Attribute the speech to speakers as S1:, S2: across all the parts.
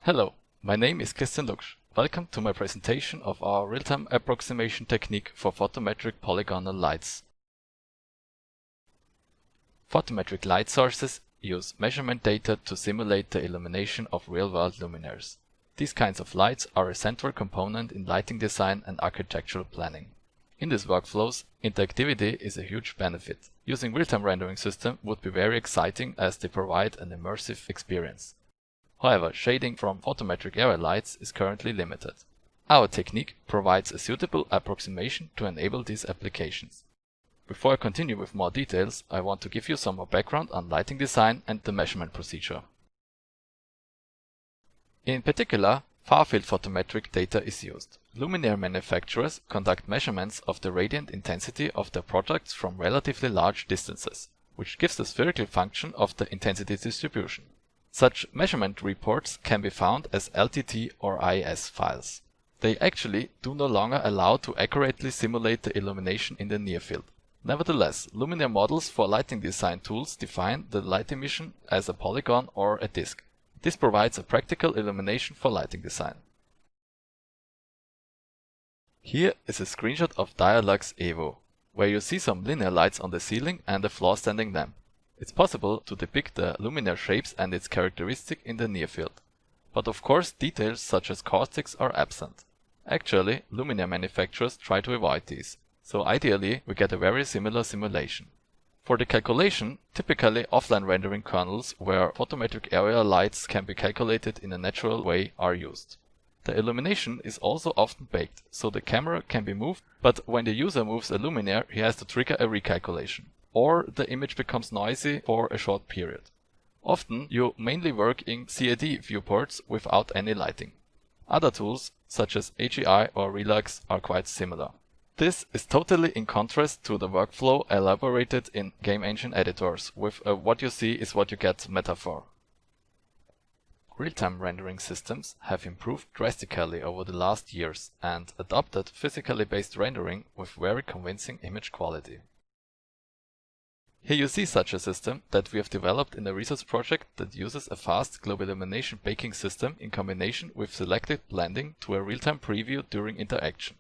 S1: Hello, my name is Christian Luksch. Welcome to my presentation of our real-time approximation technique for photometric polygonal lights. Photometric light sources use measurement data to simulate the illumination of real-world luminaires. These kinds of lights are a central component in lighting design and architectural planning. In these workflows, interactivity is a huge benefit. Using real-time rendering system would be very exciting as they provide an immersive experience. However, shading from photometric area lights is currently limited. Our technique provides a suitable approximation to enable these applications. Before I continue with more details, I want to give you some more background on lighting design and the measurement procedure. In particular, far-field photometric data is used. Luminaire manufacturers conduct measurements of the radiant intensity of their products from relatively large distances, which gives the spherical function of the intensity distribution. Such measurement reports can be found as LTT or IS files. They actually do no longer allow to accurately simulate the illumination in the near field. Nevertheless, luminaire models for lighting design tools define the light emission as a polygon or a disk. This provides a practical illumination for lighting design. Here is a screenshot of Dialux Evo, where you see some linear lights on the ceiling and a floor standing lamp. It's possible to depict the luminaire shapes and its characteristic in the near field. But of course details such as caustics are absent. Actually, luminaire manufacturers try to avoid these, so ideally we get a very similar simulation. For the calculation, typically offline rendering kernels where photometric area lights can be calculated in a natural way are used. The illumination is also often baked, so the camera can be moved, but when the user moves a luminaire he has to trigger a recalculation, or the image becomes noisy for a short period. Often you mainly work in CAD viewports without any lighting. Other tools, such as AGI or Relux, are quite similar. This is totally in contrast to the workflow elaborated in game engine editors with a "what you see is what you get" metaphor. Real-time rendering systems have improved drastically over the last years and adopted physically based rendering with very convincing image quality. Here you see such a system that we have developed in a research project that uses a fast global illumination baking system in combination with selective blending to a real-time preview during interaction.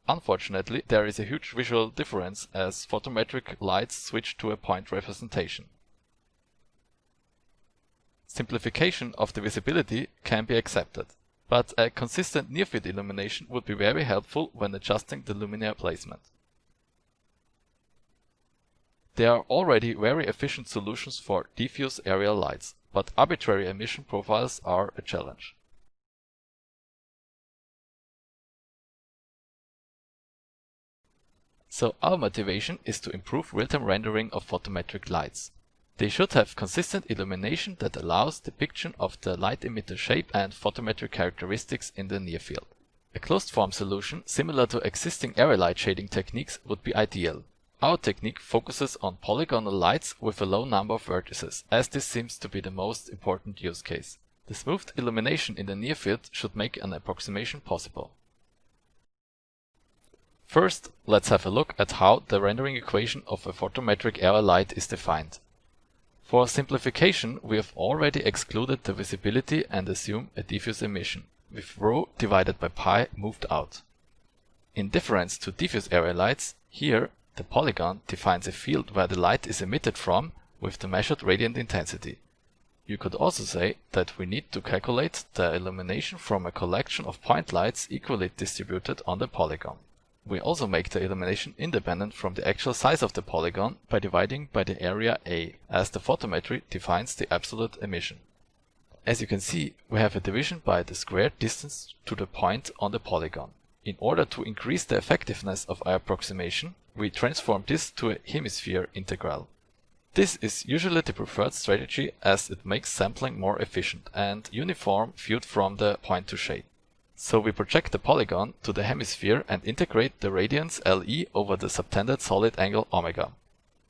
S1: Unfortunately, there is a huge visual difference as photometric lights switch to a point representation. Simplification of the visibility can be accepted, but a consistent near-field illumination would be very helpful when adjusting the luminaire placement. There are already very efficient solutions for diffuse area lights, but arbitrary emission profiles are a challenge. So our motivation is to improve real-time rendering of photometric lights. They should have consistent illumination that allows depiction of the light emitter shape and photometric characteristics in the near field. A closed-form solution similar to existing area light shading techniques would be ideal. Our technique focuses on polygonal lights with a low number of vertices, as this seems to be the most important use case. The smoothed illumination in the near field should make an approximation possible. First, let's have a look at how the rendering equation of a photometric area light is defined. For simplification, we have already excluded the visibility and assume a diffuse emission, with ρ divided by pi moved out. In difference to diffuse area lights, here the polygon defines a field where the light is emitted from with the measured radiant intensity. You could also say that we need to calculate the illumination from a collection of point lights equally distributed on the polygon. We also make the illumination independent from the actual size of the polygon by dividing by the area A, as the photometry defines the absolute emission. As you can see, we have a division by the squared distance to the point on the polygon. In order to increase the effectiveness of our approximation, we transform this to a hemisphere integral. This is usually the preferred strategy as it makes sampling more efficient and uniform viewed from the point to shade. So we project the polygon to the hemisphere and integrate the radiance LE over the subtended solid angle omega.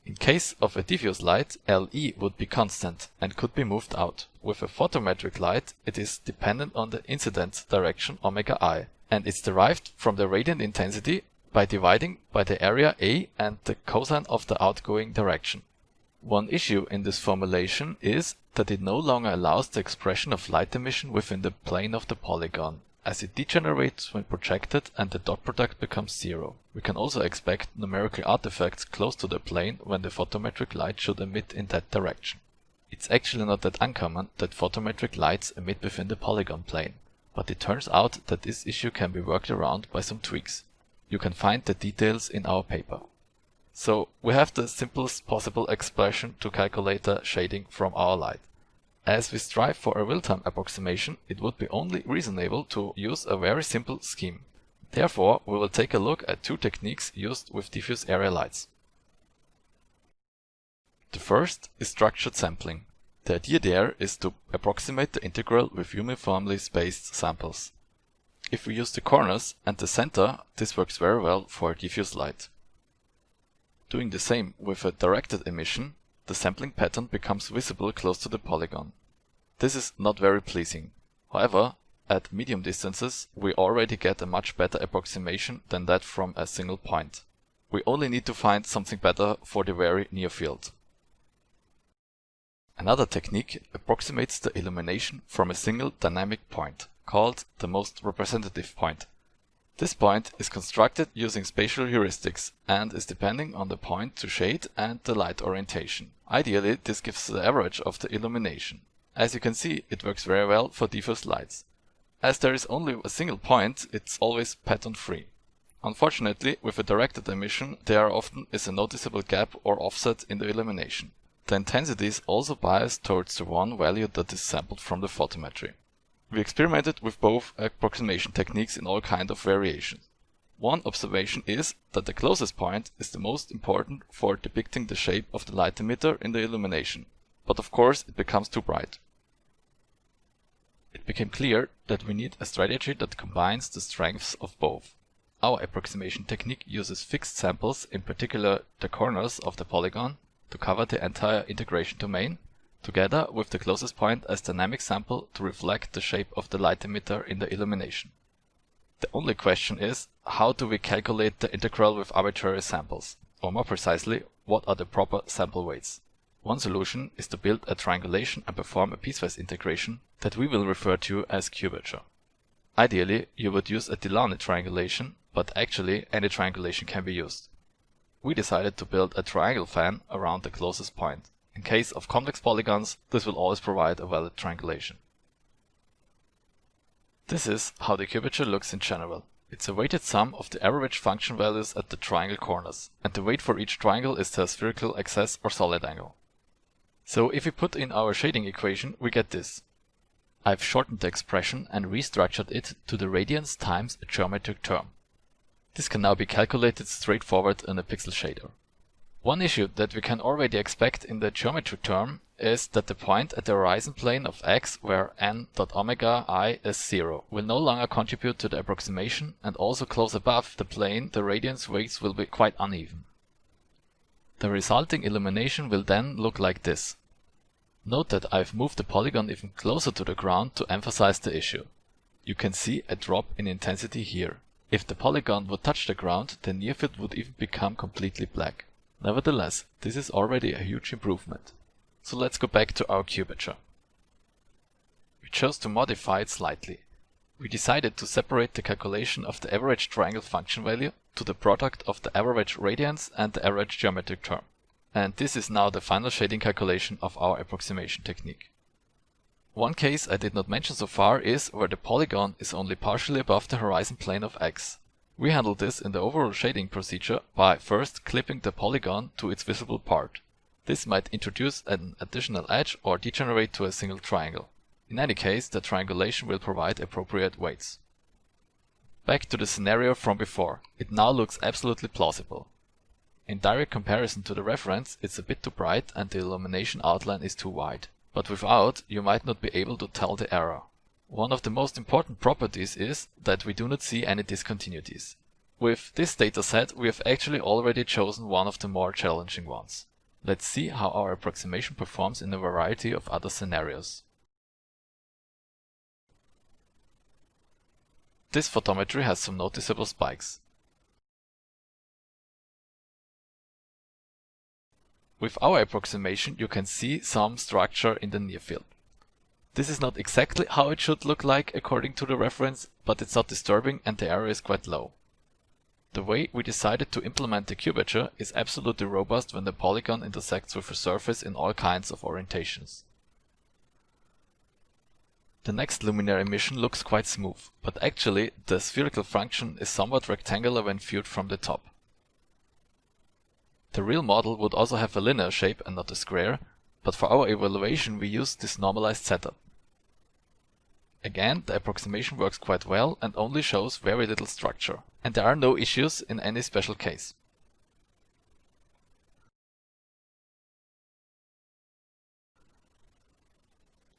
S1: In case of a diffuse light, LE would be constant and could be moved out. With a photometric light, it is dependent on the incident direction omega I, and it's derived from the radiant intensity by dividing by the area A and the cosine of the outgoing direction. One issue in this formulation is that it no longer allows the expression of light emission within the plane of the polygon, as it degenerates when projected and the dot product becomes zero. We can also expect numerical artifacts close to the plane when the photometric light should emit in that direction. It's actually not that uncommon that photometric lights emit within the polygon plane, but it turns out that this issue can be worked around by some tweaks. You can find the details in our paper. So we have the simplest possible expression to calculate the shading from our light. As we strive for a real-time approximation, it would be only reasonable to use a very simple scheme. Therefore, we will take a look at two techniques used with diffuse area lights. The first is structured sampling. The idea there is to approximate the integral with uniformly spaced samples. If we use the corners and the center, this works very well for diffuse light. Doing the same with a directed emission, the sampling pattern becomes visible close to the polygon. This is not very pleasing. However, at medium distances, we already get a much better approximation than that from a single point. We only need to find something better for the very near field. Another technique approximates the illumination from a single dynamic point, called the most representative point. This point is constructed using spatial heuristics and is depending on the point to shade and the light orientation. Ideally, this gives the average of the illumination. As you can see, it works very well for diffuse lights. As there is only a single point, it's always pattern-free. Unfortunately, with a directed emission, there often is a noticeable gap or offset in the illumination. The intensity is also biased towards the one value that is sampled from the photometry. We experimented with both approximation techniques in all kinds of variations. One observation is that the closest point is the most important for depicting the shape of the light emitter in the illumination, but of course it becomes too bright. It became clear that we need a strategy that combines the strengths of both. Our approximation technique uses fixed samples, in particular the corners of the polygon, to cover the entire integration domain, together with the closest point as dynamic sample to reflect the shape of the light emitter in the illumination. The only question is, how do we calculate the integral with arbitrary samples? Or more precisely, what are the proper sample weights? One solution is to build a triangulation and perform a piecewise integration that we will refer to as Cubature. Ideally, you would use a Delaunay triangulation, but actually any triangulation can be used. We decided to build a triangle fan around the closest point. In case of complex polygons, this will always provide a valid triangulation. This is how the cubature looks in general. It's a weighted sum of the average function values at the triangle corners, and the weight for each triangle is the spherical axis or solid angle. So if we put in our shading equation, we get this. I've shortened the expression and restructured it to the radians times a geometric term. This can now be calculated straightforward in a pixel shader. One issue that we can already expect in the geometric term is that the point at the horizon plane of x where n.omega I is 0 will no longer contribute to the approximation, and also close above the plane the radiance weights will be quite uneven. The resulting illumination will then look like this. Note that I've moved the polygon even closer to the ground to emphasize the issue. You can see a drop in intensity here. If the polygon would touch the ground, the near field would even become completely black. Nevertheless, this is already a huge improvement. So let's go back to our cubature. We chose to modify it slightly. We decided to separate the calculation of the average triangle function value to the product of the average radians and the average geometric term. And this is now the final shading calculation of our approximation technique. One case I did not mention so far is where the polygon is only partially above the horizon plane of x. We handle this in the overall shading procedure by first clipping the polygon to its visible part. This might introduce an additional edge or degenerate to a single triangle. In any case, the triangulation will provide appropriate weights. Back to the scenario from before. It now looks absolutely plausible. In direct comparison to the reference, it's a bit too bright and the illumination outline is too wide. But without, you might not be able to tell the error. One of the most important properties is that we do not see any discontinuities. With this dataset, we have actually already chosen one of the more challenging ones. Let's see how our approximation performs in a variety of other scenarios. This photometry has some noticeable spikes. With our approximation, you can see some structure in the near field. This is not exactly how it should look like according to the reference, but it's not disturbing and the error is quite low. The way we decided to implement the cubature is absolutely robust when the polygon intersects with a surface in all kinds of orientations. The next luminaire emission looks quite smooth, but actually the spherical function is somewhat rectangular when viewed from the top. The real model would also have a linear shape and not a square, but for our evaluation we used this normalized setup. Again, the approximation works quite well and only shows very little structure, and there are no issues in any special case.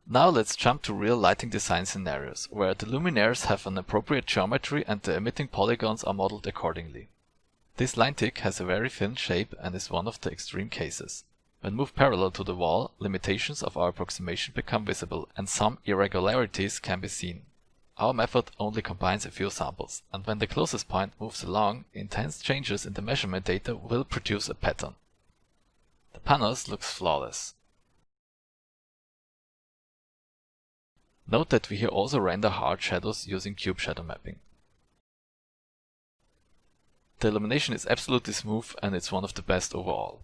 S1: Now let's jump to real lighting design scenarios, where the luminaires have an appropriate geometry and the emitting polygons are modeled accordingly. This line tick has a very thin shape and is one of the extreme cases. When moved parallel to the wall, limitations of our approximation become visible and some irregularities can be seen. Our method only combines a few samples, and when the closest point moves along, intense changes in the measurement data will produce a pattern. The panos looks flawless. Note that we here also render hard shadows using cube shadow mapping. The illumination is absolutely smooth and it's one of the best overall.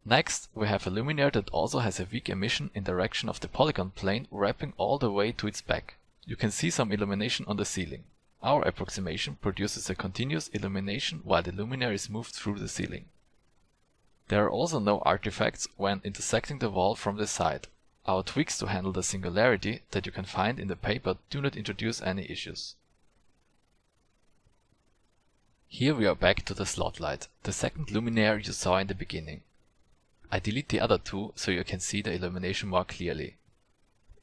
S1: Next, we have a luminaire that also has a weak emission in direction of the polygon plane wrapping all the way to its back. You can see some illumination on the ceiling. Our approximation produces a continuous illumination while the luminaire is moved through the ceiling. There are also no artifacts when intersecting the wall from the side. Our tweaks to handle the singularity that you can find in the paper do not introduce any issues. Here we are back to the slot light, the second luminaire you saw in the beginning. I delete the other two so you can see the illumination more clearly.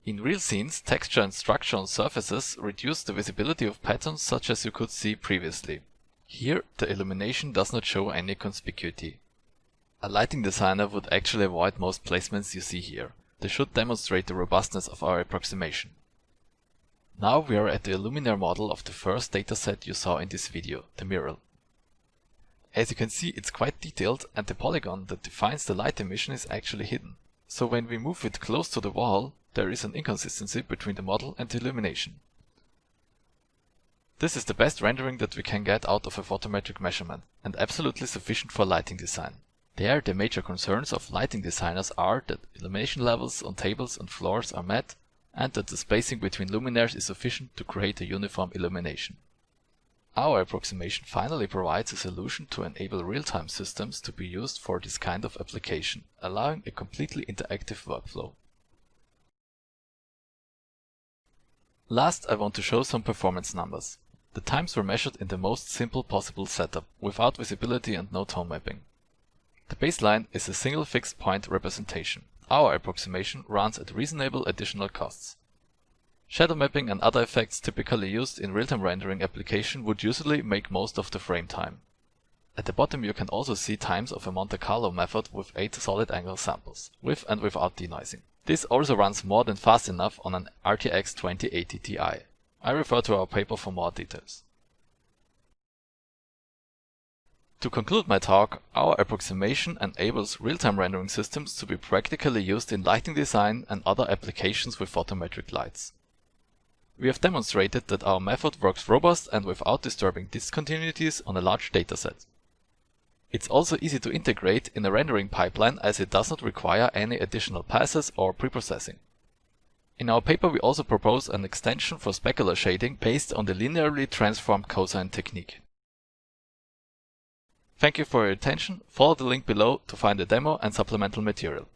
S1: In real scenes, texture and structure on surfaces reduce the visibility of patterns such as you could see previously. Here, the illumination does not show any conspicuity. A lighting designer would actually avoid most placements you see here. They should demonstrate the robustness of our approximation. Now we are at the luminaire model of the first dataset you saw in this video, the mirror. As you can see, it's quite detailed and the polygon that defines the light emission is actually hidden. So when we move it close to the wall, there is an inconsistency between the model and the illumination. This is the best rendering that we can get out of a photometric measurement, and absolutely sufficient for lighting design. There, the major concerns of lighting designers are that illumination levels on tables and floors are met, and that the spacing between luminaires is sufficient to create a uniform illumination. Our approximation finally provides a solution to enable real-time systems to be used for this kind of application, allowing a completely interactive workflow. Last, I want to show some performance numbers. The times were measured in the most simple possible setup, without visibility and no tone mapping. The baseline is a single fixed point representation. Our approximation runs at reasonable additional costs. Shadow mapping and other effects typically used in real-time rendering application would usually make most of the frame time. At the bottom you can also see times of a Monte Carlo method with 8 solid angle samples, with and without denoising. This also runs more than fast enough on an RTX 2080 Ti. I refer to our paper for more details. To conclude my talk, our approximation enables real-time rendering systems to be practically used in lighting design and other applications with photometric lights. We have demonstrated that our method works robust and without disturbing discontinuities on a large dataset. It's also easy to integrate in a rendering pipeline as it does not require any additional passes or preprocessing. In our paper we also propose an extension for specular shading based on the linearly transformed cosine technique. Thank you for your attention. Follow the link below to find a demo and supplemental material.